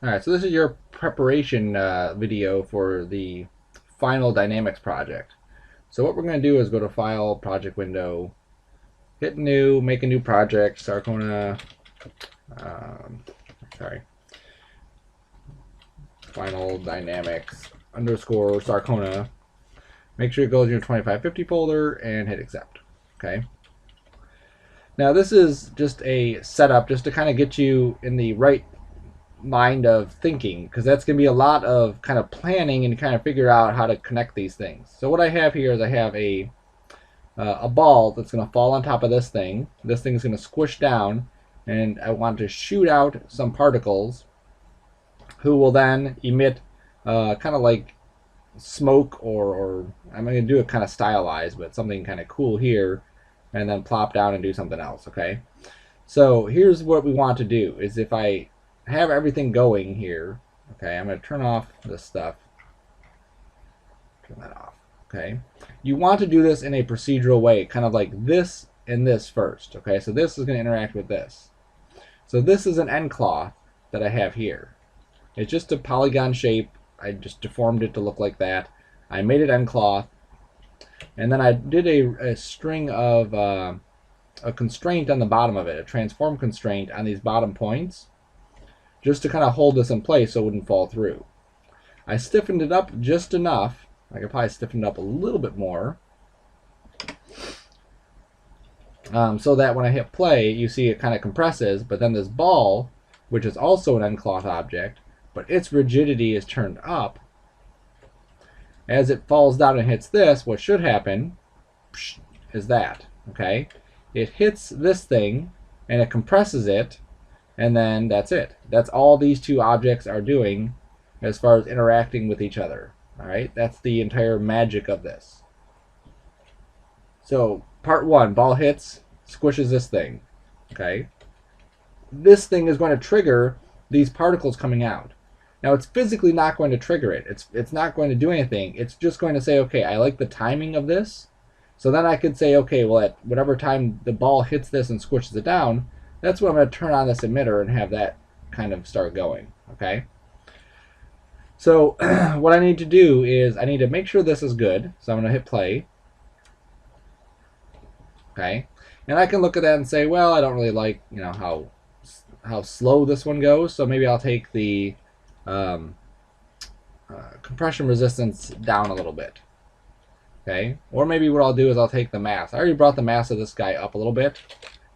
Alright, so this is your preparation video for the final dynamics project. So what we're going to do is go to File, Project Window, hit New, make a new project, Sarcona, sorry, Final Dynamics underscore Sarcona. Make sure it goes in your 2550 folder and hit Accept. Okay. Now this is just a setup just to kind of get you in the right mind of thinking, because that's going to be a lot of kind of planning and kind of figure out how to connect these things. So what I have here is I have a ball that's going to fall on top of this thing. This thing is going to squish down, and I want to shoot out some particles who will then emit kind of like smoke, or I'm going to do it kind of stylized, but something kind of cool here, and then plop down and do something else. Okay, so here's what we want to do is if I have everything going here, okay, I'm going to turn off this stuff. Turn that off. Okay, you want to do this in a procedural way, kind of like this and this first. Okay, so this is going to interact with this. So this is an end cloth that I have here. It's just a polygon shape. I just deformed it to look like that. I made it end cloth, and then I did a string of a constraint on the bottom of it, a transform constraint on these bottom points, just to kind of hold this in place so it wouldn't fall through. I stiffened it up just enough. I could probably stiffen it up a little bit more, so that when I hit play, you see it kind of compresses, but then this ball, which is also an end cloth object, but its rigidity is turned up. As it falls down and hits this, what should happen is that, okay? It hits this thing, and it compresses it, and then that's it. That's all these two objects are doing as far as interacting with each other. All right, that's the entire magic of this. So part one, ball hits, squishes this thing. Okay, this thing is going to trigger these particles coming out. Now it's physically not going to trigger it. It's not going to do anything. It's just going to say, okay, I like the timing of this. So then I could say, okay, well, at whatever time the ball hits this and squishes it down, that's when I'm going to turn on this emitter and have that kind of start going. Okay. So what I need to do is I need to make sure this is good. So I'm going to hit play. Okay. And I can look at that and say, well, I don't really like, how slow this one goes. So maybe I'll take the compression resistance down a little bit. Okay. Or maybe what I'll do is I'll take the mass. I already brought the mass of this guy up a little bit.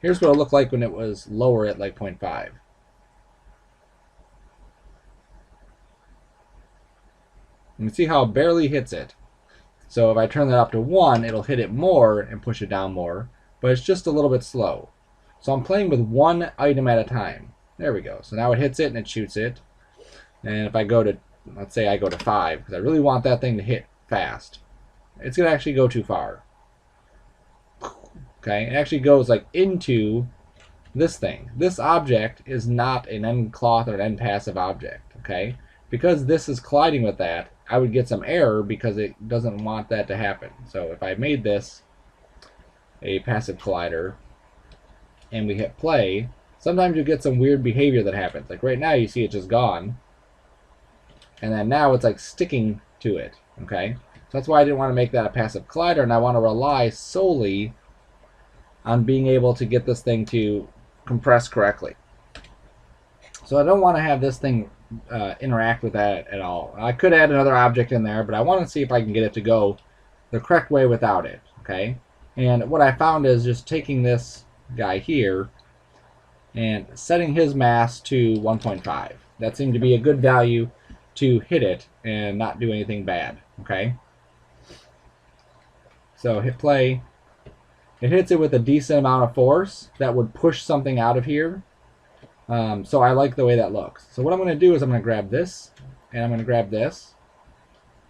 Here's what it looked like when it was lower at like 0.5. You can see how it barely hits it. So if I turn that up to 1, it'll hit it more and push it down more, but it's just a little bit slow. So I'm playing with one item at a time. There we go. So now it hits it and it shoots it. And if I go to, let's say I go to 5, because I really want that thing to hit fast, it's going to actually go too far. Okay, it actually goes like into this thing. This object is not an end cloth or an end passive object. Okay, because this is colliding with that, I would get some error because it doesn't want that to happen. So if I made this a passive collider and we hit play, sometimes you get some weird behavior that happens. Like right now, you see it just gone, and then now it's like sticking to it. Okay, so that's why I didn't want to make that a passive collider, and I want to rely solely on being able to get this thing to compress correctly. So I don't want to have this thing interact with that at all. I could add another object in there, but I want to see if I can get it to go the correct way without it. Okay, and what I found is just taking this guy here and setting his mass to 1.5. That seemed to be a good value to hit it and not do anything bad. Okay, so hit play. It hits it with a decent amount of force that would push something out of here. So I like the way that looks. So what I'm going to do is I'm going to grab this, and I'm going to grab this.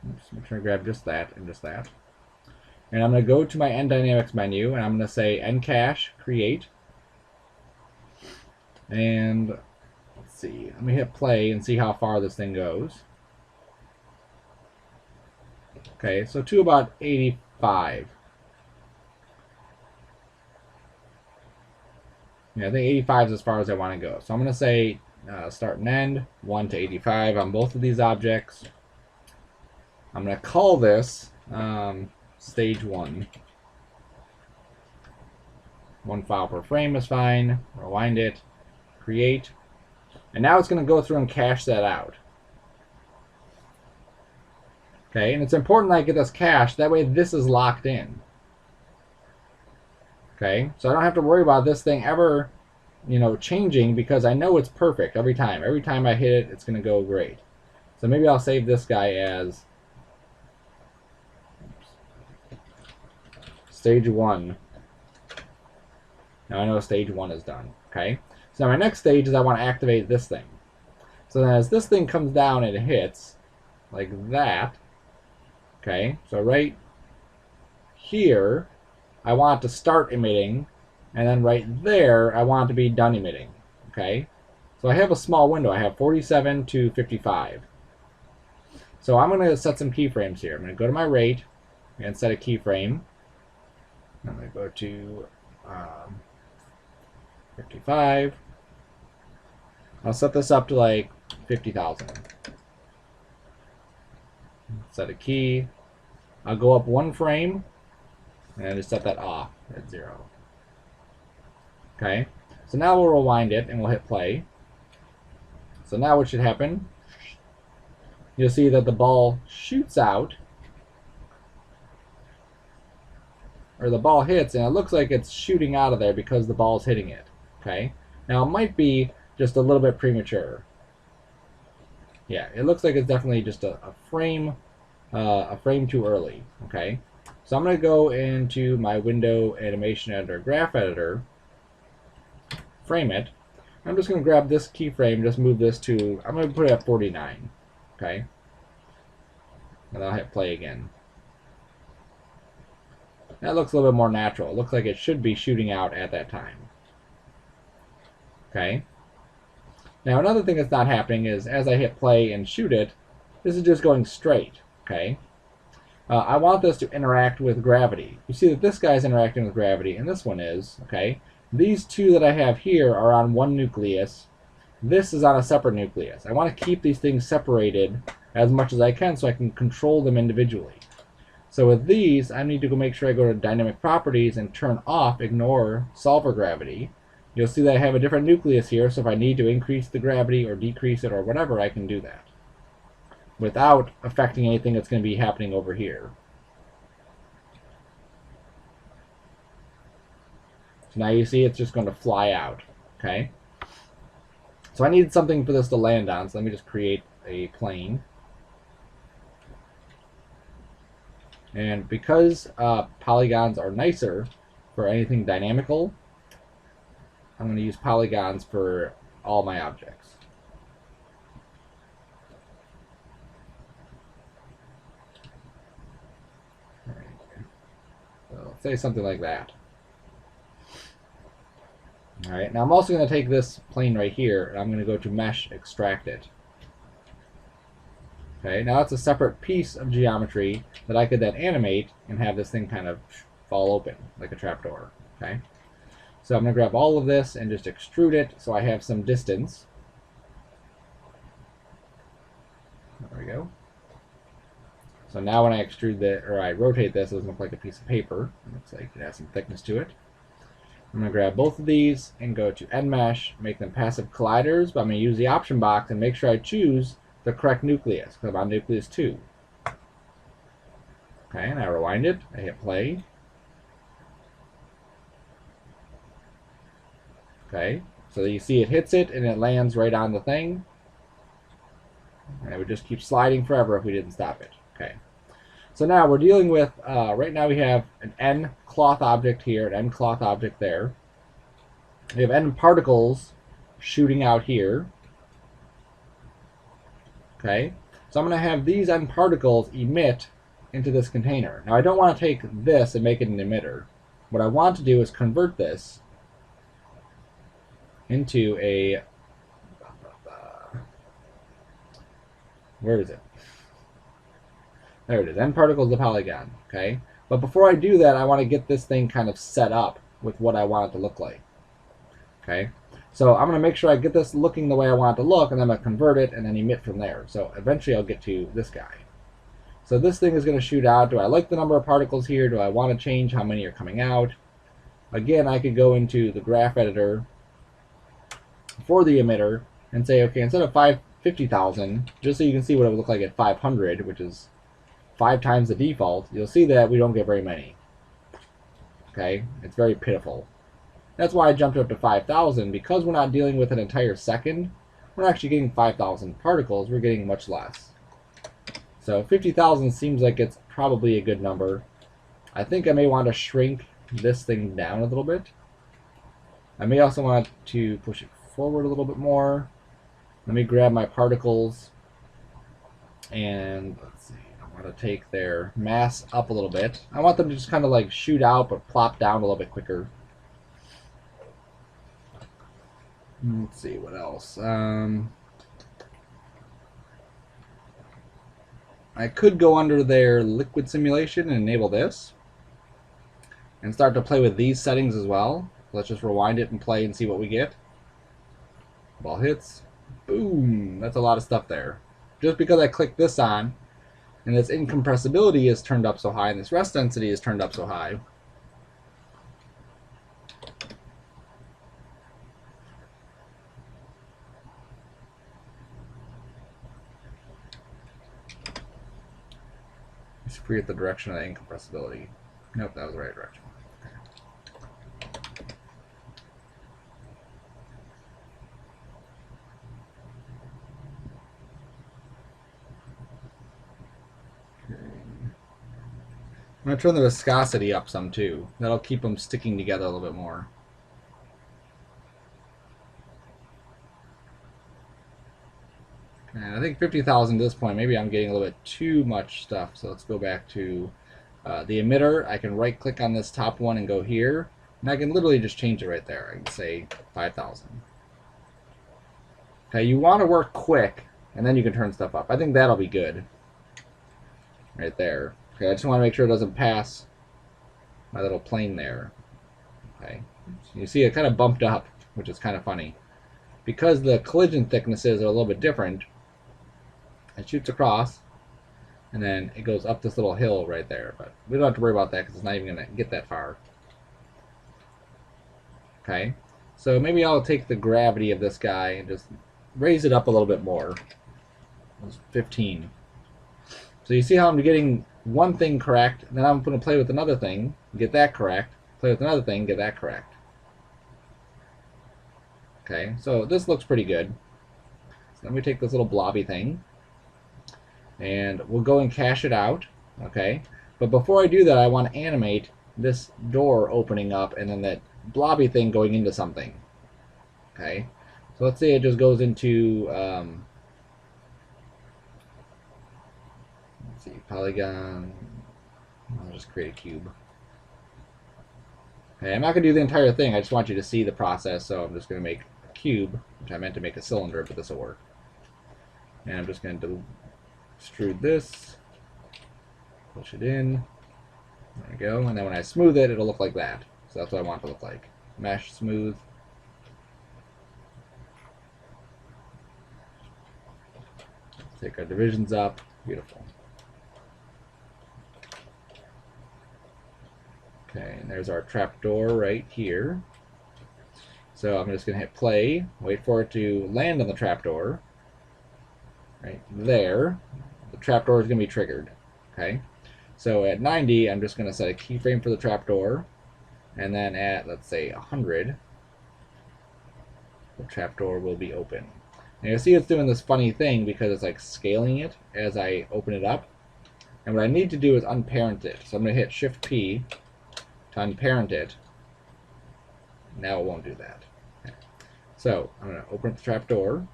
Oops, make sure I grab just that and just that. And I'm going to go to my End Dynamics menu, and I'm going to say End Cache, Create. And let's see. Let me hit play and see how far this thing goes. Okay, so to about 85. Yeah, I think 85 is as far as I want to go. So I'm going to say start and end, 1 to 85 on both of these objects. I'm going to call this stage 1. 1 file per frame is fine. Rewind it, create, and now it's going to go through and cache that out. Okay, and it's important that I get this cached, that way this is locked in. Okay, so I don't have to worry about this thing ever, changing, because I know it's perfect every time. Every time I hit it, it's going to go great. So maybe I'll save this guy as stage 1. Now I know stage 1 is done. Okay, so my next stage is I want to activate this thing. So then as this thing comes down and it hits, like that, okay, so right here, I want it to start emitting, and then right there, I want it to be done emitting, okay? So I have a small window. I have 47 to 55. So I'm going to set some keyframes here. I'm going to go to my rate and set a keyframe. I'm going to go to 55. I'll set this up to like 50,000. Set a key. I'll go up 1 frame and just set that off at 0. Okay, so now we'll rewind it and we'll hit play. So now what should happen, you'll see that the ball shoots out, or the ball hits, and it looks like it's shooting out of there because the ball's hitting it. Okay, now it might be just a little bit premature. Yeah, it looks like it's definitely just a frame too early. Okay, so I'm going to go into my window animation editor, graph editor, frame it. I'm just going to grab this keyframe, just move this to, I'm going to put it at 49. Okay, and I'll hit play again. That looks a little bit more natural. It looks like it should be shooting out at that time. Okay. Now another thing that's not happening is as I hit play and shoot it, this is just going straight. Okay. I want this to interact with gravity. You see that this guy's interacting with gravity, and this one is. Okay. These two that I have here are on one nucleus. This is on a separate nucleus. I want to keep these things separated as much as I can so I can control them individually. So with these, I need to go make sure I go to dynamic properties and turn off ignore solver gravity. You'll see that I have a different nucleus here, so if I need to increase the gravity or decrease it or whatever, I can do that without affecting anything that's going to be happening over here. So now you see it's just going to fly out. Okay. So I need something for this to land on, so let me just create a plane. And because polygons are nicer for anything dynamical, I'm going to use polygons for all my objects. So say something like that. Alright, now I'm also going to take this plane right here, and I'm going to go to Mesh, Extract it. Okay, now it's a separate piece of geometry that I could then animate and have this thing kind of fall open, like a trapdoor. Okay, so I'm going to grab all of this and just extrude it so I have some distance. There we go. So now when I extrude that, or I rotate this, it doesn't look like a piece of paper. It looks like it has some thickness to it. I'm going to grab both of these and go to End Mesh, make them passive colliders, but I'm going to use the option box and make sure I choose the correct nucleus, because I'm on nucleus 2. Okay, and I rewind it, I hit play. Okay, so you see it hits it and it lands right on the thing. And it would just keep sliding forever if we didn't stop it. Okay, so now we're dealing with, right now we have an N cloth object here, an N cloth object there. We have N particles shooting out here. Okay, so I'm going to have these N particles emit into this container. Now I don't want to take this and make it an emitter. What I want to do is convert this into a, where is it? There it is, N particles the polygon. Okay, but before I do that, I want to get this thing kind of set up with what I want it to look like. Okay, So I'm going to make sure I get this looking the way I want it to look, and then I'm going to convert it and then emit from there. So eventually I'll get to this guy. So this thing is going to shoot out. Do I like the number of particles here? Do I want to change how many are coming out? Again, I could go into the graph editor for the emitter and say, okay, instead of 50,000, just so you can see what it would look like at 500, which is 5 times the default, you'll see that we don't get very many. Okay, it's very pitiful. That's why I jumped up to 5,000, because we're not dealing with an entire second. We're actually getting 5,000 particles. We're getting much less. So 50,000 seems like it's probably a good number. I think I may want to shrink this thing down a little bit. I may also want to push it forward a little bit more. Let me grab my particles, and let's see, I want to take their mass up a little bit. I want them to just kind of like shoot out but plop down a little bit quicker. Let's see, what else? I could go under their liquid simulation and enable this and start to play with these settings as well. Let's just rewind it and play and see what we get. Ball hits. Boom! That's a lot of stuff there. Just because I clicked this on, and this incompressibility is turned up so high, and this rest density is turned up so high. Let's forget the direction of the incompressibility. Nope, that was the right direction. I'm going to turn the viscosity up some too. That'll keep them sticking together a little bit more. And I think 50,000 at this point, maybe I'm getting a little bit too much stuff. So let's go back to the emitter. I can right click on this top one and go here. And I can literally just change it right there. I can say 5,000. Okay, you want to work quick, and then you can turn stuff up. I think that'll be good. Right there. Okay, I just want to make sure it doesn't pass my little plane there. Okay, so you see it kind of bumped up, which is kind of funny. Because the collision thicknesses are a little bit different, it shoots across, and then it goes up this little hill right there. But we don't have to worry about that because it's not even going to get that far. Okay, so maybe I'll take the gravity of this guy and just raise it up a little bit more. It's 15. So you see how I'm getting one thing correct, and then I'm going to play with another thing, get that correct, play with another thing, get that correct. Okay, so this looks pretty good. So let me take this little blobby thing, and we'll go and cache it out. Okay, but before I do that, I want to animate this door opening up and then that blobby thing going into something. Okay, so let's say it just goes into let's see, polygon. I'll just create a cube. Okay, I'm not going to do the entire thing. I just want you to see the process, so I'm just going to make a cube, which I meant to make a cylinder, but this will work. And I'm just going to extrude this, push it in. There we go. And then when I smooth it, it'll look like that. So that's what I want it to look like. Mesh smooth. Take our divisions up. Beautiful. Okay, and there's our trapdoor right here. So I'm just going to hit play, wait for it to land on the trapdoor. Right there. The trapdoor is going to be triggered. Okay, so at 90, I'm just going to set a keyframe for the trapdoor. And then at, let's say, 100, the trapdoor will be open. And you'll see it's doing this funny thing because it's like scaling it as I open it up. And what I need to do is unparent it. So I'm going to hit Shift-P to unparent it. Now it won't do that. Okay. So I'm going to open up the trapdoor.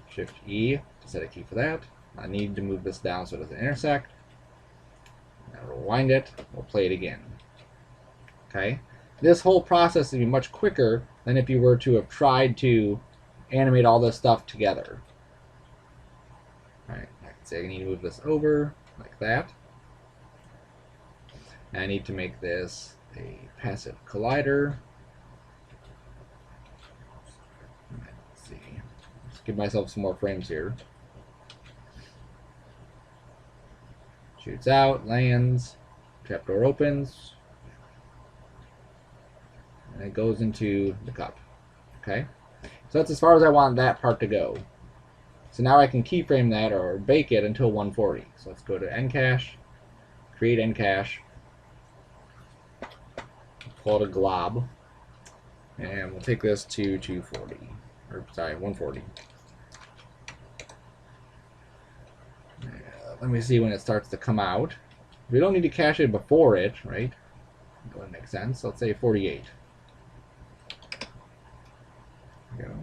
Shift-E to set a key for that. I need to move this down so it doesn't intersect. Now rewind it. We'll play it again. Okay. This whole process is going to be much quicker than if you were to have tried to animate all this stuff together. Alright, I can say I need to move this over like that. And I need to make this a passive collider. give myself some more frames here. Shoots out, lands, trapdoor opens, and it goes into the cup. Okay, so that's as far as I want that part to go. So now I can keyframe that or bake it until 140. So let's go to Encache, create Encache, call it a glob, and we'll take this to 240, or sorry, 140. Let me see when it starts to come out. We don't need to cache it before it, right? That would make sense. Let's say 48. There we go.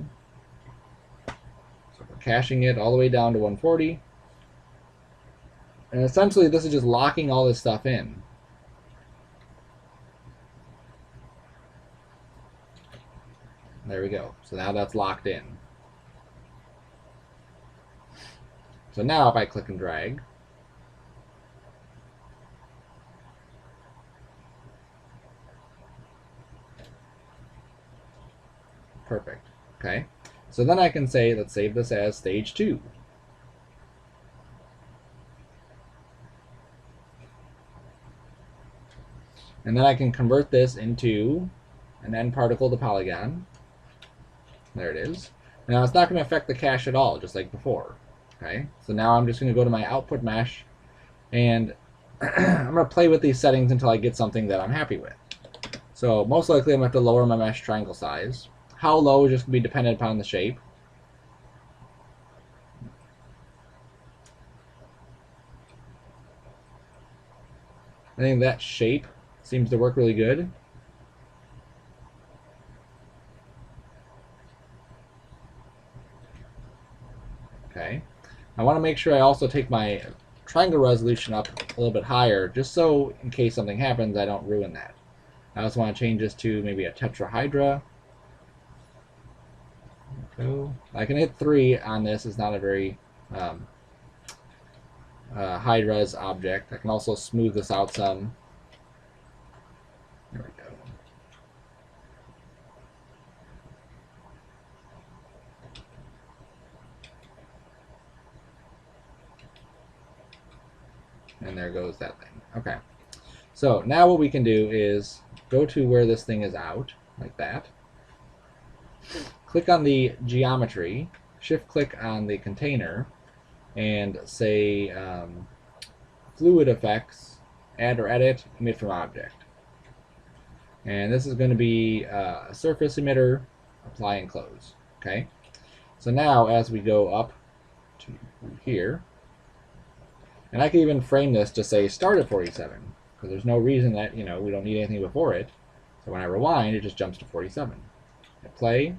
So we're caching it all the way down to 140. And essentially this is just locking all this stuff in. There we go. So now that's locked in. So now if I click and drag, perfect. Okay. So then I can say, let's save this as stage 2. And then I can convert this into an end particle to polygon. There it is. Now it's not going to affect the cache at all, just like before. Okay, so now I'm just going to go to my output mesh, and I'm going to play with these settings until I get something that I'm happy with. So most likely I'm going to have to lower my mesh triangle size. How low is just going to be dependent upon the shape. I think that shape seems to work really good. Okay. I want to make sure I also take my triangle resolution up a little bit higher, just so in case something happens, I don't ruin that. I also want to change this to maybe a tetrahedra. So I can hit 3 on this. It's not a very high res object. I can also smooth this out some. There we go. And there goes that thing. Okay. So now what we can do is go to where this thing is out, like that. Click on the geometry, shift click on the container, and say fluid effects, add or edit, emit from object. And this is going to be a surface emitter, apply and close. Okay. So now as we go up to here, and I can even frame this to say start at 47, because there's no reason that, we don't need anything before it. So when I rewind, it just jumps to 47. I play,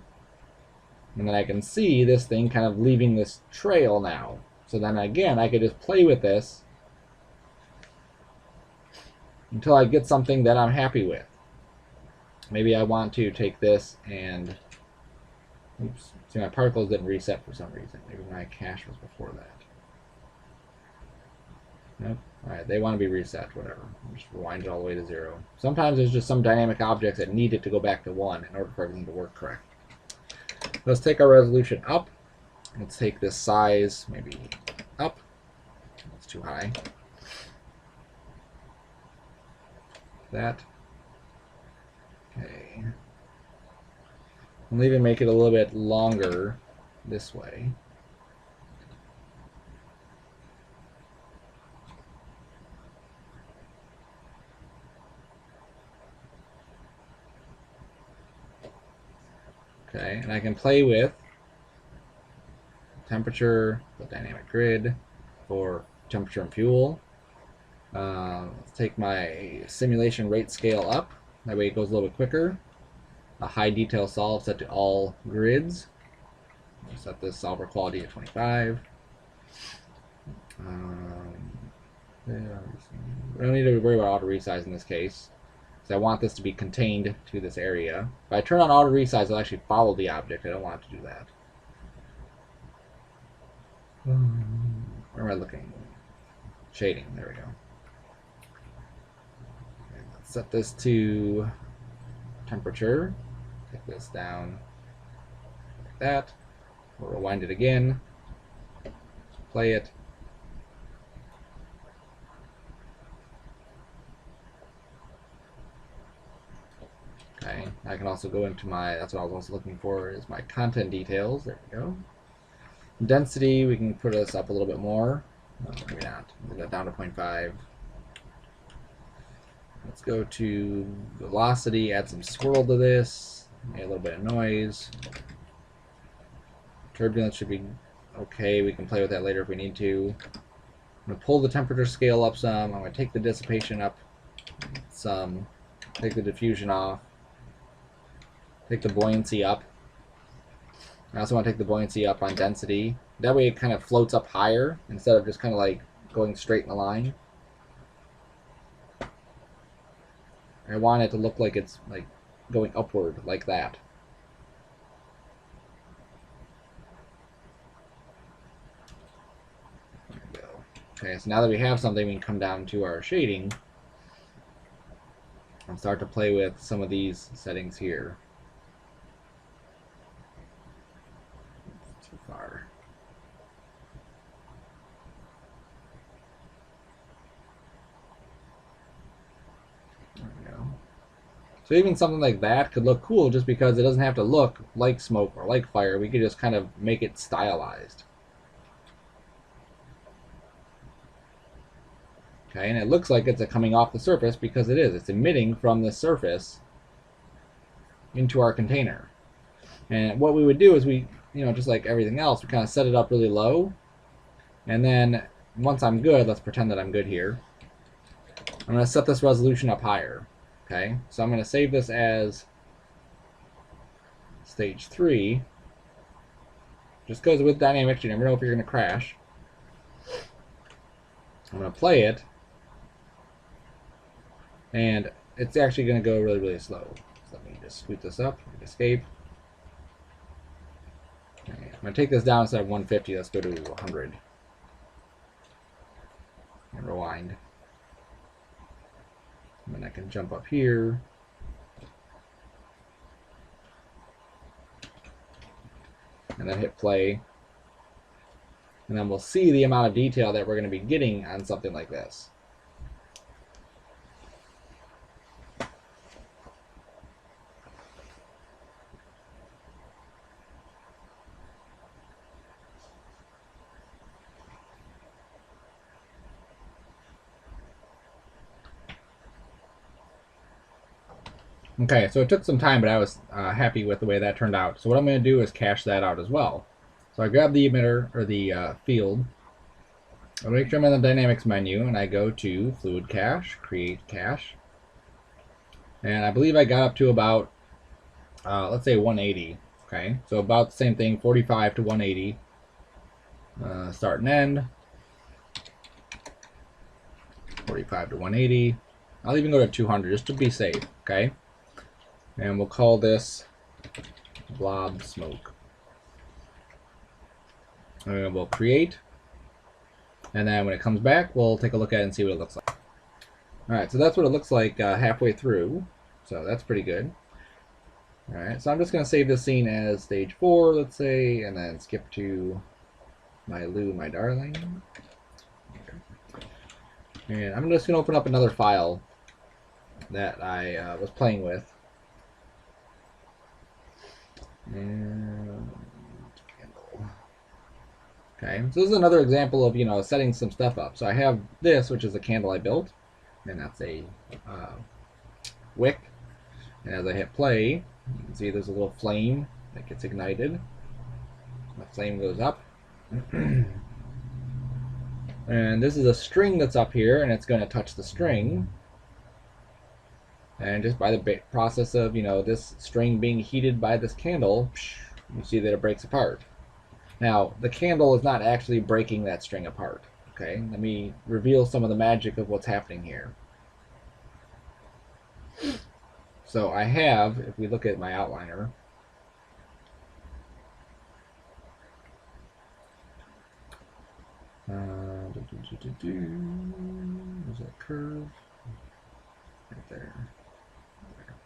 and then I can see this thing kind of leaving this trail now. So then again, I could just play with this until I get something that I'm happy with. Maybe I want to take this and, oops, see, my particles didn't reset for some reason. Maybe my cache was before that. Nope. Alright, they want to be reset, whatever. Just rewind it all the way to 0. Sometimes there's just some dynamic objects that need it to go back to 1 in order for everything to work correct. Let's take our resolution up. Let's take this size maybe up. That's too high. That. Okay. I'll even make it a little bit longer this way. Okay, and I can play with temperature, the dynamic grid for temperature and fuel. Let's take my simulation rate scale up. That way it goes a little bit quicker. A high detail solve set to all grids. I'll set this solver quality at 25. We don't need to worry about auto resize in this case, because I want this to be contained to this area. If I turn on auto resize, it'll actually follow the object. I don't want it to do that. Where am I looking? Shading. There we go. Okay, let's set this to temperature. Take this down like that. We'll rewind it again, play it. Okay, I can also go into my, that's what I was also looking for, is my content details. There we go. Density, we can put this up a little bit more. No, maybe not. Move that down to 0.5. Let's go to velocity, add some swirl to this, add a little bit of noise. Turbulence should be okay. We can play with that later if we need to. I'm going to pull the temperature scale up some. I'm going to take the dissipation up some. Take the diffusion off. Take the buoyancy up. I also want to take the buoyancy up on density. That way it kind of floats up higher instead of just kind of like going straight in a line. I want it to look like it's like going upward like that. There we go. Okay, so now that we have something, we can come down to our shading and start to play with some of these settings here. Too far. There we go. So even something like that could look cool just because it doesn't have to look like smoke or like fire. We could just kind of make it stylized. Okay, and it looks like it's coming off the surface because it is. It's emitting from the surface into our container. And what we would do is we, just like everything else, we kind of set it up really low. And then once I'm good, let's pretend that I'm good here. I'm going to set this resolution up higher. Okay, so I'm going to save this as stage 3. Just because with dynamics, you never know if you're going to crash. I'm going to play it. And it's actually going to go really, really slow. So let me just scoot this up, escape. Okay, I'm going to take this down instead of 150. Let's go to 100. And rewind. And then I can jump up here. And then hit play. And then we'll see the amount of detail that we're going to be getting on something like this. Okay, so it took some time, but I was happy with the way that turned out. So what I'm going to do is cache that out as well. So I grab the emitter, or the field. I make sure I'm in the Dynamics menu, and I go to Fluid Cache, Create Cache. And I believe I got up to about, let's say 180. Okay, so about the same thing, 45 to 180. Start and end. 45 to 180. I'll even go to 200 just to be safe, okay? And we'll call this Blob Smoke. And we'll create. And then when it comes back, we'll take a look at it and see what it looks like. Alright, so that's what it looks like halfway through. So that's pretty good. Alright, so I'm just going to save this scene as stage 4, let's say, and then skip to my Lou, my darling. Okay. And I'm just going to open up another file that I was playing with. And okay, so this is another example of setting some stuff up. So I have this, which is a candle I built, and that's a wick. And as I hit play, you can see there's a little flame that gets ignited. The flame goes up. And this is a string that's up here, and it's going to touch the string. And just by the process of, this string being heated by this candle, you see that it breaks apart. Now, the candle is not actually breaking that string apart. Okay, let me reveal some of the magic of what's happening here. So I have, if we look at my outliner, there's that curve right there.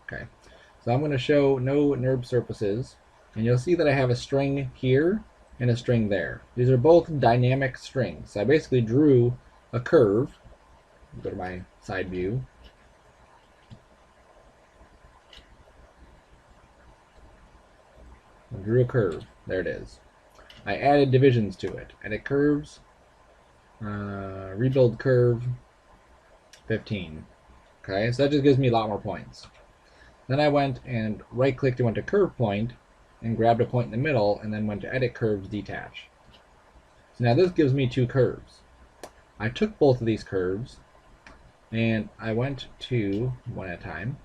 Okay, so I'm going to show no NURB surfaces, and you'll see that I have a string here and a string there. These are both dynamic strings. So I basically drew a curve. Go to my side view. I drew a curve. There it is. I added divisions to it. Edit curves. Rebuild curve. 15. Okay, so that just gives me a lot more points. Then I went and right-clicked and went to curve point and grabbed a point in the middle and then went to edit curves, detach. So now this gives me two curves. I took both of these curves and I went to, one at a time,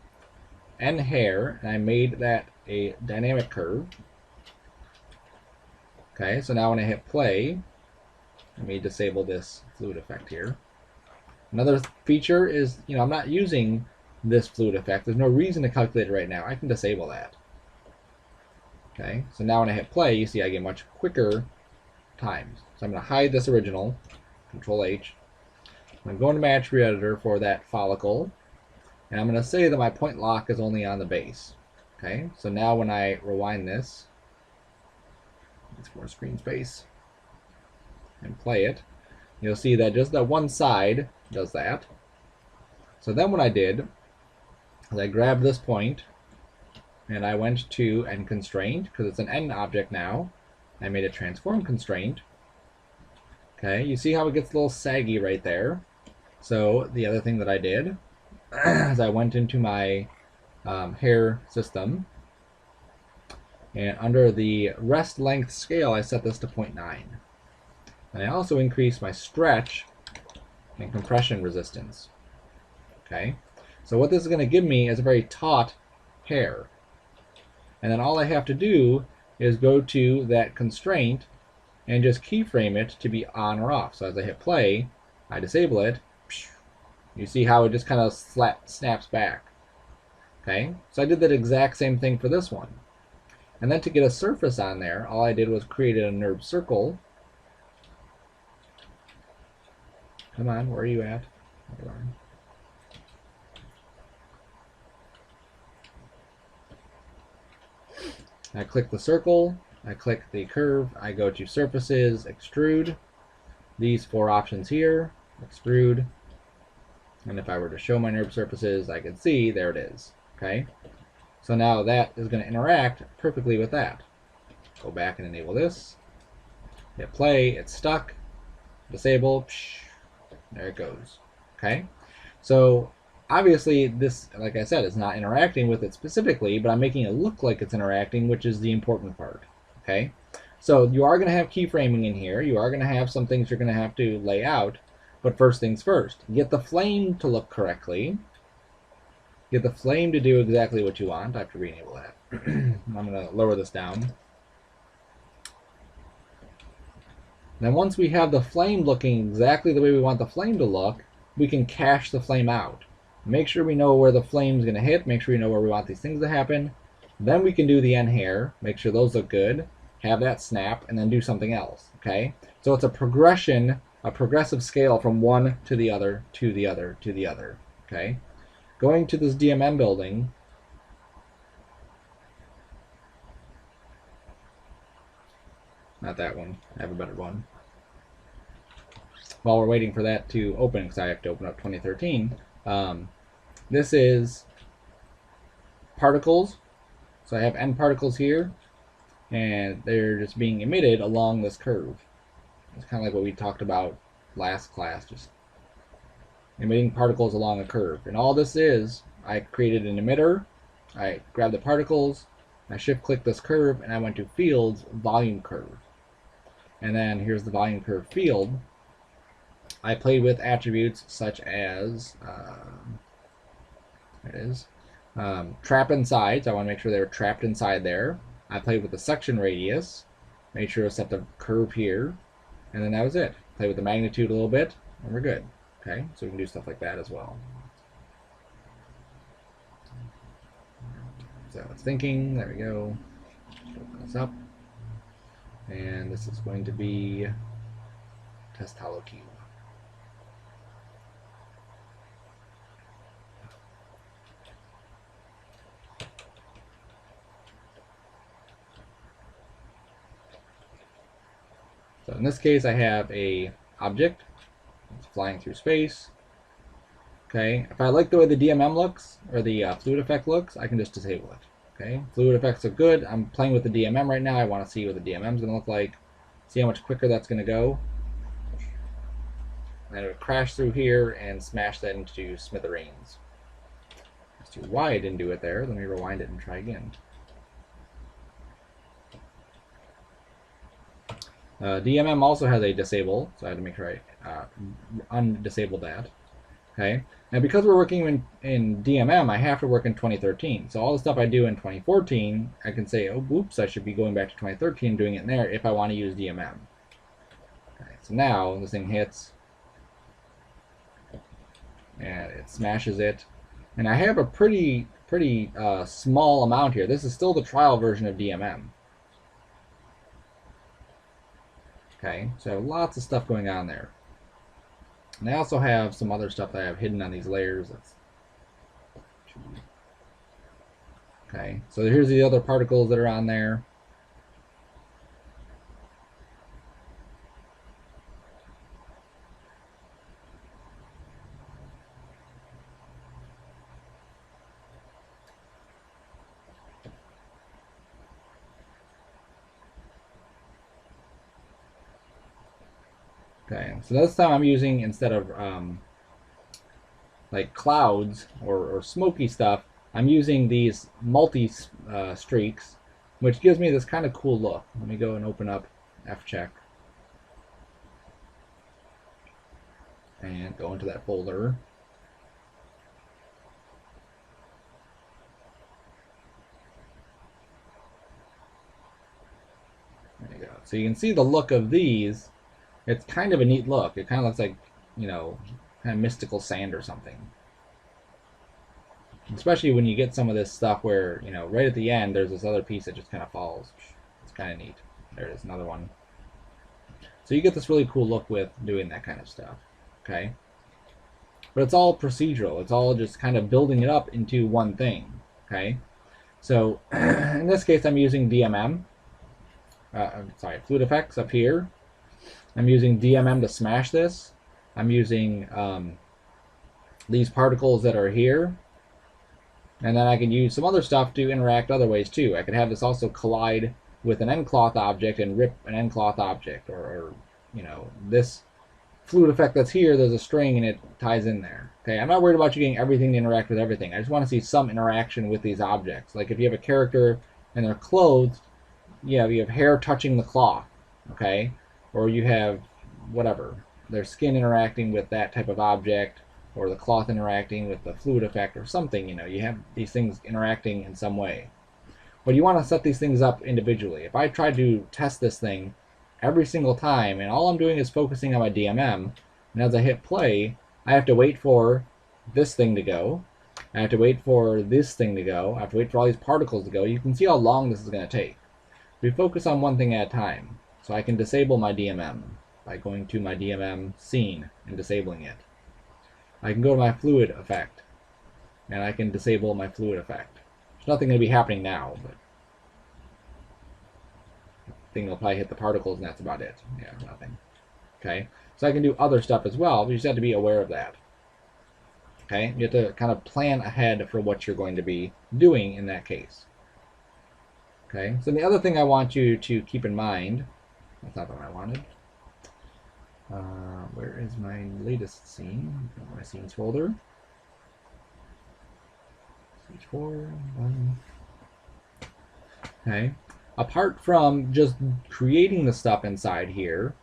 end hair, and I made that a dynamic curve. Okay, so now when I hit play, let me disable this fluid effect here. Another feature is, I'm not using this fluid effect. There's no reason to calculate it right now. I can disable that. Okay, so now when I hit play, you see I get much quicker times. So I'm going to hide this original, Control H. I'm going to go into my attribute editor for that follicle, and I'm going to say that my point lock is only on the base. Okay, so now when I rewind this, it's more screen space, and play it, you'll see that just that one side does that. So then what I did is I grabbed this point and I went to end constraint because it's an end object now. I made a transform constraint. Okay, you see how it gets a little saggy right there. So the other thing that I did is I went into my hair system, and under the rest length scale I set this to 0.9. And I also increased my stretch and compression resistance. Okay, so what this is going to give me is a very taut hair. And then all I have to do is go to that constraint and just keyframe it to be on or off. So as I hit play, I disable it. You see how it just kind of snaps back. Okay, so I did that exact same thing for this one. And then to get a surface on there, all I did was create a NURB circle. Come on, where are you at? There you are. I click the circle, I click the curve, I go to surfaces, extrude, these four options here, extrude, and if I were to show my NURB surfaces, I can see, there it is, okay? So now that is going to interact perfectly with that. Go back and enable this, hit play, it's stuck, disable, there it goes, okay? So obviously this, like I said, is not interacting with it specifically, but I'm making it look like it's interacting, which is the important part, okay? So you are going to have keyframing in here. You are going to have some things you're going to have to lay out, but first things first, get the flame to look correctly. Get the flame to do exactly what you want. I have to re-enable that. I'm going to lower this down. Then once we have the flame looking exactly the way we want the flame to look, we can cache the flame out. Make sure we know where the flame is going to hit. Make sure we know where we want these things to happen. Then we can do the end hair. Make sure those look good. Have that snap, and then do something else. Okay? So it's a progression, a progressive scale from one to the other, to the other, to the other. Okay? Going to this DMM building, not that one. I have a better one. While we're waiting for that to open, because I have to open up 2013, this is particles. So I have end particles here, and they're just being emitted along this curve. It's kind of like what we talked about last class, just emitting particles along a curve. And all this is, I created an emitter, I grabbed the particles, I shift-click this curve, and I went to Fields, Volume Curve. And then here's the Volume Curve field. I played with attributes such as, there it is, trap inside, so I want to make sure they were trapped inside there. I played with the section radius, made sure to set the curve here, and then that was it. Play with the magnitude a little bit, and we're good. Okay, so we can do stuff like that as well. So it's thinking, there we go. Open this up. And this is going to be test hollow cube. So in this case, I have a object. It's flying through space. Okay, if I like the way the DMM looks, or the fluid effect looks, I can just disable it. Okay, fluid effects are good. I'm playing with the DMM right now. I want to see what the DMM is going to look like. See how much quicker that's going to go. And it would crash through here and smash that into smithereens. As to why I didn't do it there, let me rewind it and try again. DMM also has a disable, so I had to make sure I undisable that. Okay, now because we're working in DMM, I have to work in 2013. So all the stuff I do in 2014, I can say, oh, oops, I should be going back to 2013 and doing it in there if I want to use DMM. Okay, so now this thing hits, and it smashes it. And I have a pretty small amount here. This is still the trial version of DMM. Okay, so lots of stuff going on there. And I also have some other stuff that I have hidden on these layers. Okay, so here's the other particles that are on there. Okay, so this time I'm using, instead of like clouds or smoky stuff, I'm using these multi streaks, which gives me this kind of cool look. Let me go and open up Fcheck and go into that folder. There you go. So you can see the look of these. It's kind of a neat look. It kind of looks like, you know, kind of mystical sand or something. Especially when you get some of this stuff where, you know, right at the end there's this other piece that just kind of falls. It's kind of neat. There it is, another one. So you get this really cool look with doing that kind of stuff. Okay? But it's all procedural. It's all just kind of building it up into one thing. Okay? So in this case I'm using DMM. Fluid effects up here. I'm using DMM to smash this. I'm using these particles that are here. And then I can use some other stuff to interact other ways too. I could have this also collide with an end cloth object and rip an end cloth object. Or you know, this fluid effect that's here, there's a string and it ties in there. Okay, I'm not worried about you getting everything to interact with everything. I just want to see some interaction with these objects. Like if you have a character and they're clothed, you have hair touching the cloth. Okay? Or you have whatever, their skin interacting with that type of object, or the cloth interacting with the fluid effect or something. You know, you have these things interacting in some way. But you want to set these things up individually. If I try to test this thing every single time and all I'm doing is focusing on my DMM, and as I hit play, I have to wait for this thing to go, I have to wait for this thing to go, I have to wait for all these particles to go. You can see how long this is going to take. We focus on one thing at a time. So I can disable my DMM by going to my DMM scene and disabling it. I can go to my fluid effect, and I can disable my fluid effect. There's nothing going to be happening now, but the thing will probably hit the particles, and that's about it. Yeah, nothing. Okay, so I can do other stuff as well, but you just have to be aware of that. Okay, you have to kind of plan ahead for what you're going to be doing in that case. Okay, so the other thing I want you to keep in mind, that's not what I wanted. Where is my latest scene? My scenes folder. Stage 4. Okay. Apart from just creating the stuff inside here,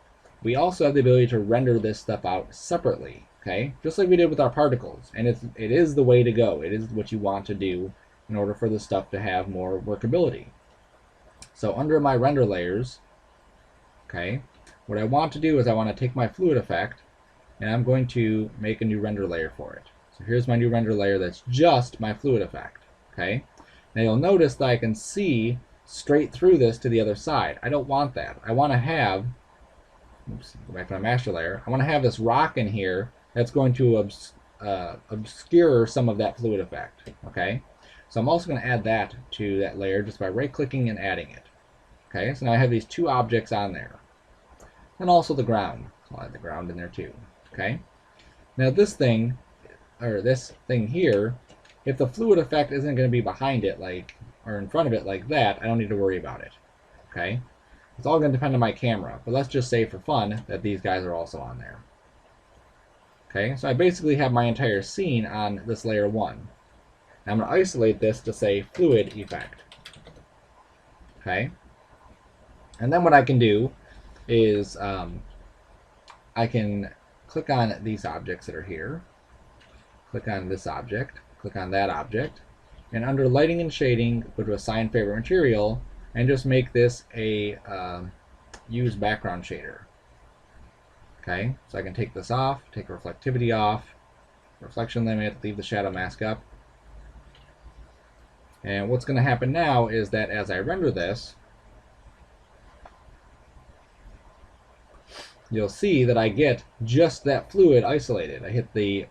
we also have the ability to render this stuff out separately. Okay, just like we did with our particles, and it is the way to go. It is what you want to do in order for the stuff to have more workability. So under my render layers. Okay, what I want to do is I want to take my fluid effect and I'm going to make a new render layer for it. So here's my new render layer that's just my fluid effect. Okay, now you'll notice that I can see straight through this to the other side. I don't want that. I want to have, oops, go back to my master layer, I want to have this rock in here that's going to obscure some of that fluid effect. Okay, so I'm also going to add that to that layer just by right clicking and adding it. Okay, so now I have these two objects on there. and also the ground. So I'll add the ground in there too. Okay. Now this thing, or this thing here, if the fluid effect isn't going to be behind it, like, or in front of it like that, I don't need to worry about it. Okay. It's all going to depend on my camera, but let's just say for fun that these guys are also on there. Okay, so I basically have my entire scene on this layer 1. I'm going to isolate this to say fluid effect. Okay, and then what I can do is I can click on these objects that are here, click on this object, click on that object, and under lighting and shading, go to assign favorite material, and just make this a use background shader. Okay, so I can take this off, take reflectivity off, reflection limit, leave the shadow mask up. And what's going to happen now is that as I render this, you'll see that I get just that fluid isolated. I hit the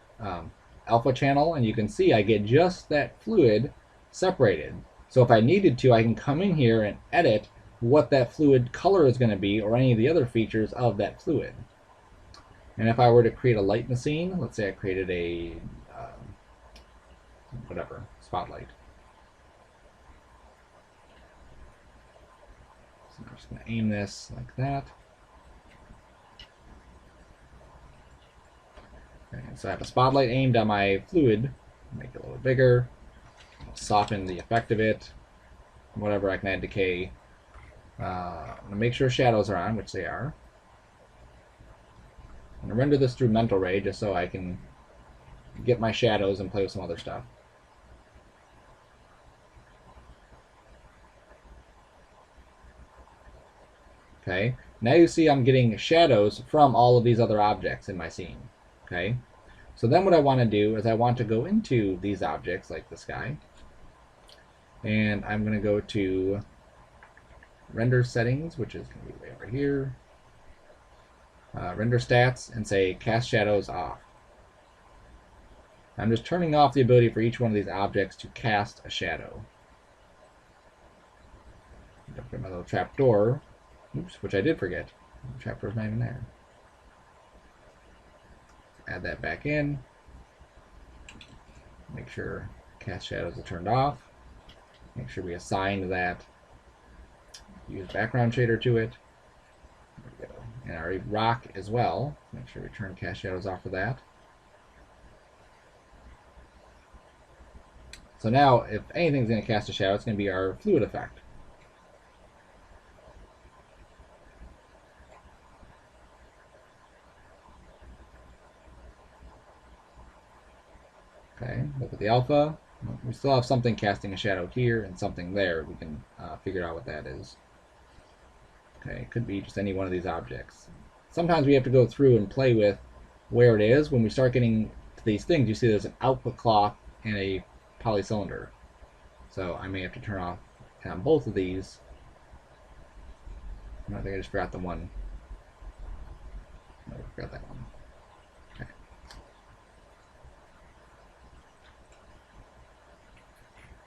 alpha channel, and you can see I get just that fluid separated. So if I needed to, I can come in here and edit what that fluid color is going to be, or any of the other features of that fluid. And if I were to create a light in the scene, let's say I created a whatever, spotlight. So I'm just going to aim this like that. Okay, so I have a spotlight aimed on my fluid. Make it a little bigger. Soften the effect of it. Whatever, I can add decay. I'm going to make sure shadows are on, which they are. I'm going to render this through Mental Ray just so I can get my shadows and play with some other stuff. Okay, now you see I'm getting shadows from all of these other objects in my scene. Okay, so then what I want to do is I want to go into these objects like this guy, and I'm going to go to render settings, which is going to be way over here, render stats, and say cast shadows off. I'm just turning off the ability for each one of these objects to cast a shadow. Don't forget my little trapdoor. Oops, which I did forget. The trapdoor's not even there. Add that back in. Make sure cast shadows are turned off. Make sure we assign that use background shader to it. There we go. And our rock as well. Make sure we turn cast shadows off for that. So now, if anything's going to cast a shadow, it's going to be our fluid effect. Okay, look at the alpha. We still have something casting a shadow here and something there. We can figure out what that is. Okay, it could be just any one of these objects. Sometimes we have to go through and play with where it is. When we start getting to these things, you see there's an output cloth and a polycylinder. So I may have to turn off on both of these. I think I just forgot the one. No, I forgot that one. Okay.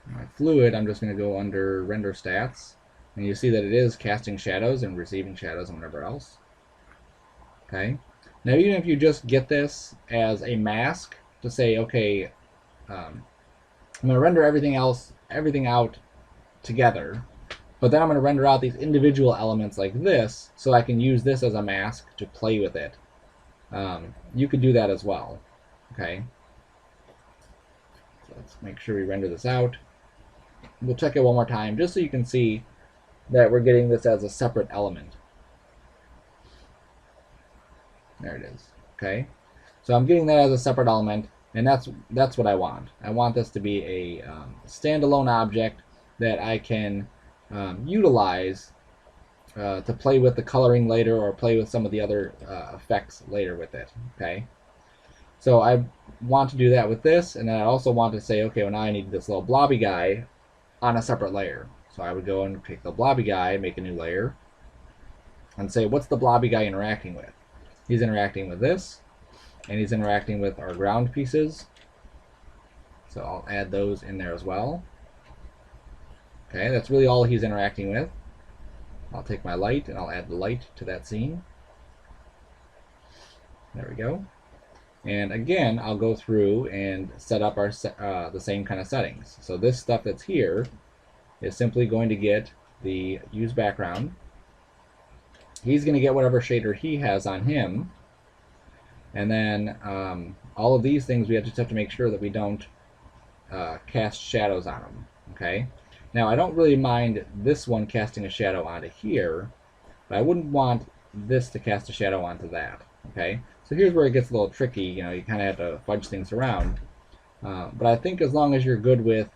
My fluid, I'm just going to go under render stats, and you see that it is casting shadows and receiving shadows and whatever else. Okay. Now, even if you just get this as a mask to say, okay, I'm going to render everything out together, but then I'm going to render out these individual elements like this, so I can use this as a mask to play with it. You could do that as well. Okay. So let's make sure we render this out. We'll check it one more time just so you can see that we're getting this as a separate element. There it is. Okay. So I'm getting that as a separate element, and that's what I want. I want this to be a standalone object that I can utilize to play with the coloring later, or play with some of the other effects later with it. Okay. So I want to do that with this, and then I also want to say, okay, well, now I need this little Blobby Guy on a separate layer. So I would go and take the Blobby Guy, make a new layer, and say, what's the Blobby Guy interacting with? He's interacting with this, and he's interacting with our ground pieces. So I'll add those in there as well. Okay, that's really all he's interacting with. I'll take my light and I'll add the light to that scene. There we go. And again, I'll go through and set up our the same kind of settings. So this stuff that's here is simply going to get the use background. He's going to get whatever shader he has on him. And then all of these things we just have to make sure that we don't cast shadows on them. Okay. Now I don't really mind this one casting a shadow onto here, but I wouldn't want this to cast a shadow onto that. Okay. So here's where it gets a little tricky. You know, you kind of have to fudge things around. But I think as long as you're good with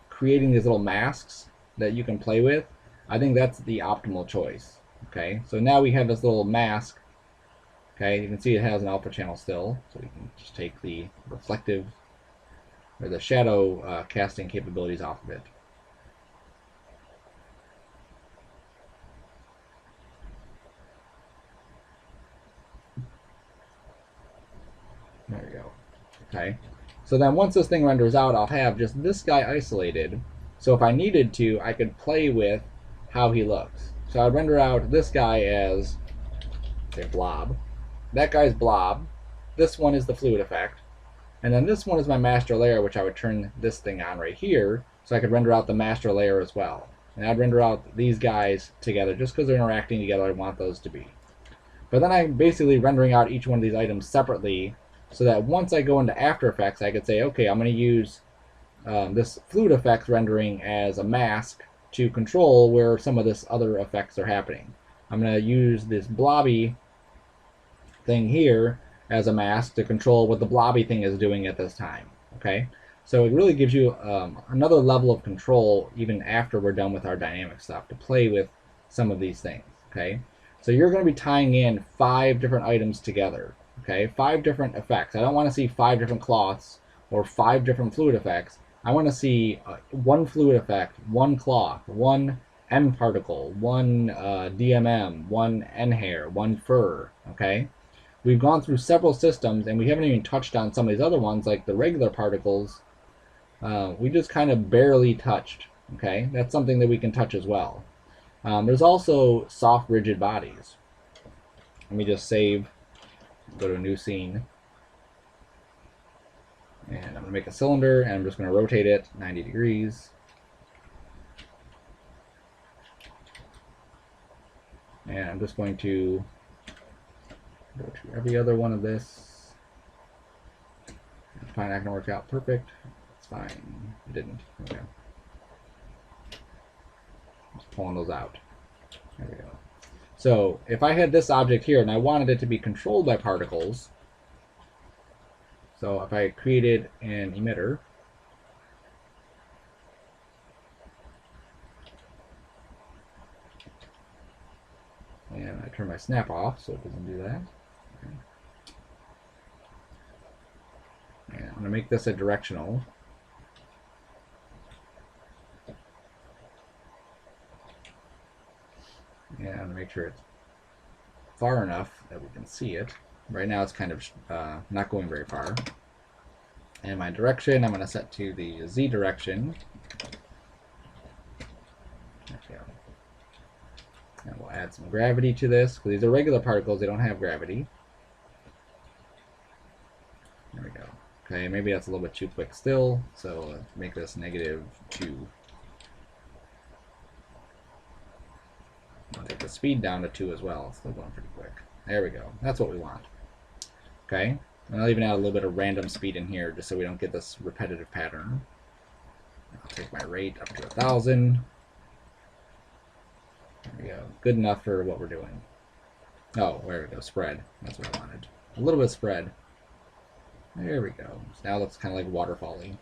creating these little masks that you can play with, I think that's the optimal choice. Okay. So now we have this little mask. Okay. You can see it has an alpha channel still, so we can just take the reflective or the shadow casting capabilities off of it. There we go. Okay. So then once this thing renders out, I'll have just this guy isolated. So if I needed to, I could play with how he looks. So I'd render out this guy as, say, Blob. That guy's Blob. This one is the fluid effect. And then this one is my master layer, which I would turn this thing on right here, so I could render out the master layer as well. And I'd render out these guys together, just because they're interacting together, I want those to be. But then I'm basically rendering out each one of these items separately, so that once I go into After Effects, I could say, okay, I'm going to use this fluid effects rendering as a mask to control where some of this other effects are happening. I'm going to use this blobby thing here as a mask to control what the blobby thing is doing at this time. Okay, so it really gives you another level of control even after we're done with our dynamic stuff to play with some of these things. Okay, so you're going to be tying in 5 different items together. Okay, 5 different effects. I don't want to see 5 different cloths or 5 different fluid effects. I want to see 1 fluid effect, 1 cloth, 1 M particle, 1 DMM, 1 N hair, 1 fur. Okay. We've gone through several systems, and we haven't even touched on some of these other ones, like the regular particles. We just kind of barely touched. Okay, that's something that we can touch as well. There's also soft, rigid bodies. Let me just save, go to a new scene, and I'm going to make a cylinder, and I'm just going to rotate it 90 degrees. And I'm just going to go to every other one of this. Fine, that can work out perfect. It's fine. It didn't. Okay. Just pulling those out. There we go. So if I had this object here and I wanted it to be controlled by particles, so if I created an emitter, and I turn my snap off so it doesn't do that. Okay. And I'm going to make this a directional. And I'm going to make sure it's far enough that we can see it. Right now it's kind of not going very far. And my direction I'm going to set to the Z direction. Okay. And we'll add some gravity to this, because these are regular particles, they don't have gravity. There we go. Okay, maybe that's a little bit too quick still, so let's make this -2. I'll take the speed down to 2 as well. It's still going pretty quick. There we go. That's what we want. Okay, and I'll even add a little bit of random speed in here just so we don't get this repetitive pattern. I'll take my rate up to 1,000. There we go. Good enough for what we're doing. Oh, there we go. Spread. That's what I wanted. A little bit of spread. There we go. So now it looks kind of like waterfall-y.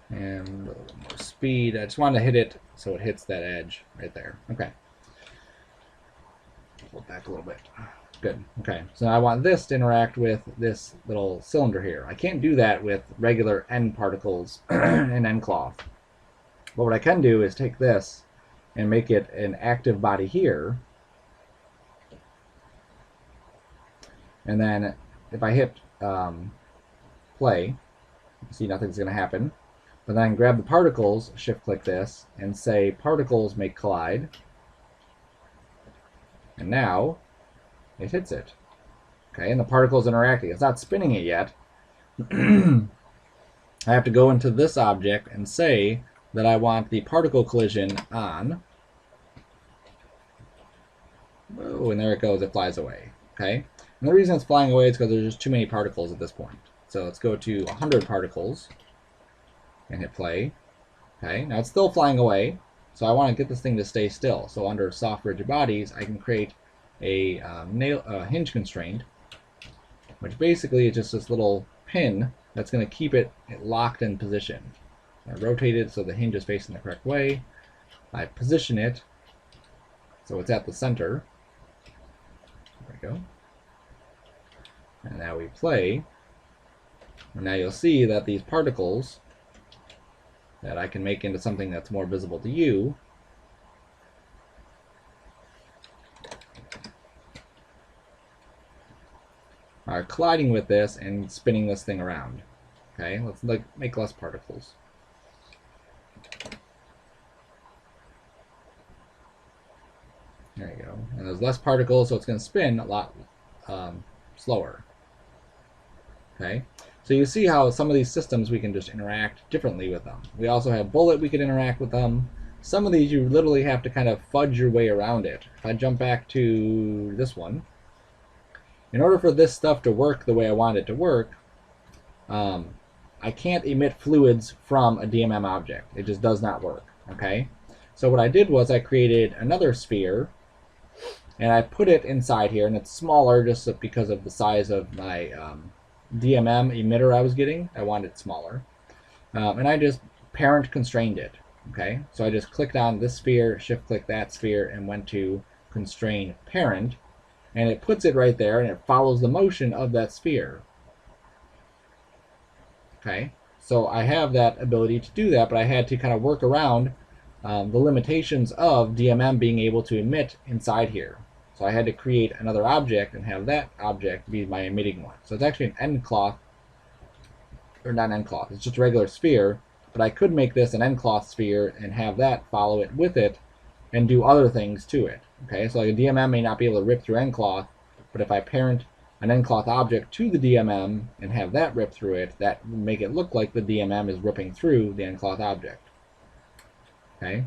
And a little bit more speed. I just wanted to hit it so it hits that edge right there. Okay. Pull it back a little bit. Good. Okay. So now I want this to interact with this little cylinder here. I can't do that with regular N particles and N cloth. But what I can do is take this and make it an active body here. And then if I hit play, you see nothing's going to happen. But then I can grab the particles, shift click this, and say particles make collide. And now it hits it. Okay, and the particle is interacting. It's not spinning it yet. I have to go into this object and say that I want the particle collision on. Oh, and there it goes. It flies away. Okay, and the reason it's flying away is because there's just too many particles at this point. So let's go to 100 particles and hit play. Okay, now it's still flying away. So I want to get this thing to stay still. So under soft rigid bodies, I can create a hinge constraint, which basically is just this little pin that's going to keep it locked in position. I rotate it so the hinge is facing the correct way. I position it so it's at the center. There we go. And now we play. And now you'll see that these particles that I can make into something that's more visible to you are colliding with this and spinning this thing around. Okay, let's make less particles. There you go. And there's less particles, so it's going to spin a lot slower. Okay, so you see how some of these systems we can just interact differently with them. We also have bullet, we could interact with them. Some of these you literally have to kind of fudge your way around it. If I jump back to this one, in order for this stuff to work the way I want it to work, I can't emit fluids from a DMM object. It just does not work. Okay, so what I did was I created another sphere and I put it inside here, and it's smaller just because of the size of my DMM emitter I was getting. I wanted it smaller. And I just parent constrained it. Okay, so I just clicked on this sphere, shift click that sphere, and went to constrain parent, and it puts it right there and it follows the motion of that sphere. Okay, so I have that ability to do that, but I had to kind of work around the limitations of DMM being able to emit inside here. So I had to create another object and have that object be my emitting one. So it's actually an end cloth, or not an end cloth, it's just a regular sphere, but I could make this an end cloth sphere and have that follow it with it and do other things to it. Okay, so like a DMM may not be able to rip through end cloth, but if I parent an end cloth object to the DMM and have that rip through it, that would make it look like the DMM is ripping through the end cloth object. Okay,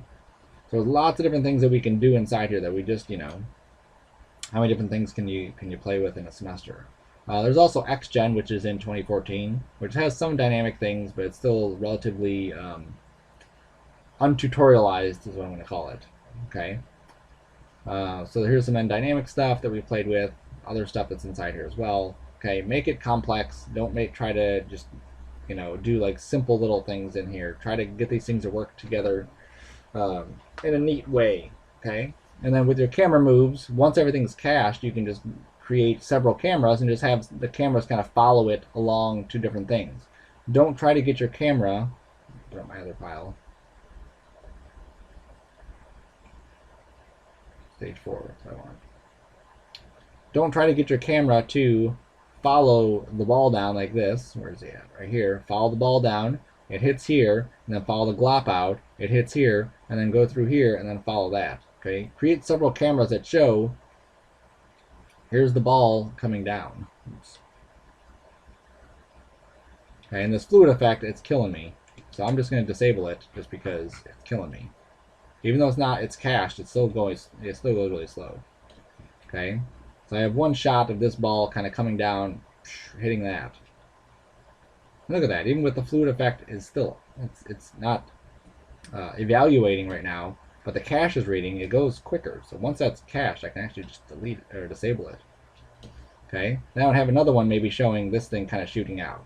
so there's lots of different things that we can do inside here that we just, how many different things can you play with in a semester? There's also XGen, which is in 2014, which has some dynamic things, but it's still relatively untutorialized, is what I'm going to call it. Okay, so here's some dynamic stuff that we played with, other stuff that's inside here as well. Okay, make it complex. Don't try to just do like simple little things in here. Try to get these things to work together in a neat way. Okay. And then with your camera moves, once everything's cached, you can just create several cameras and just have the cameras kind of follow it along to different things. Don't try to get your camera, put up my other file, stage 4, so I want. Don't try to get your camera to follow the ball down like this. Where is he at? Right here. Follow the ball down, it hits here, and then follow the glop out, it hits here, and then go through here, and then follow that. Okay, create several cameras that show here's the ball coming down. Oops. Okay, and this fluid effect, it's killing me. So I'm just going to disable it just because it's killing me. Even though it's cached, it still goes really slow. Okay, so I have one shot of this ball kind of coming down, hitting that. Look at that. Even with the fluid effect, is still it's not evaluating right now. But the cache is reading, it goes quicker. So once that's cached, I can actually just delete it or disable it. Okay, now I have another one maybe showing this thing kind of shooting out.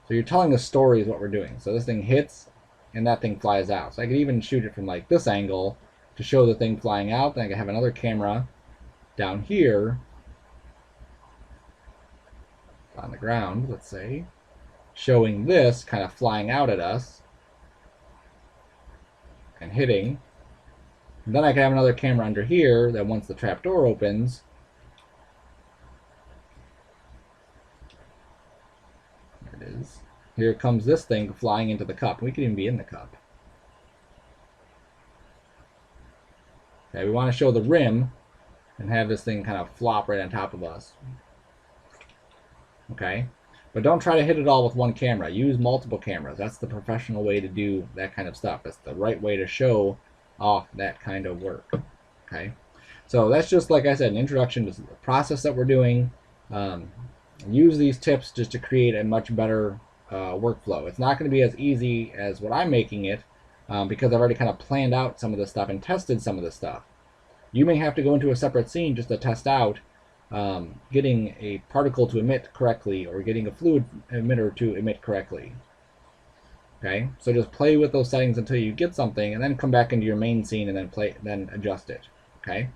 So you're telling a story is what we're doing. So this thing hits and that thing flies out. So I could even shoot it from like this angle to show the thing flying out. Then I can have another camera down here on the ground, let's say, showing this kind of flying out at us and hitting. And then I can have another camera under here that once the trapdoor opens, there it is. Here comes this thing flying into the cup. We could even be in the cup. Okay, we want to show the rim and have this thing kind of flop right on top of us. Okay? But don't try to hit it all with one camera. Use multiple cameras. That's the professional way to do that kind of stuff. It's the right way to show off that kind of work. Okay? So that's just, like I said, an introduction to the process that we're doing. Use these tips just to create a much better workflow. It's not going to be as easy as what I'm making it because I've already kind of planned out some of this stuff and tested some of this stuff. You may have to go into a separate scene just to test out getting a particle to emit correctly or getting a fluid emitter to emit correctly. Okay, so just play with those settings until you get something, and then come back into your main scene and then adjust it. Okay.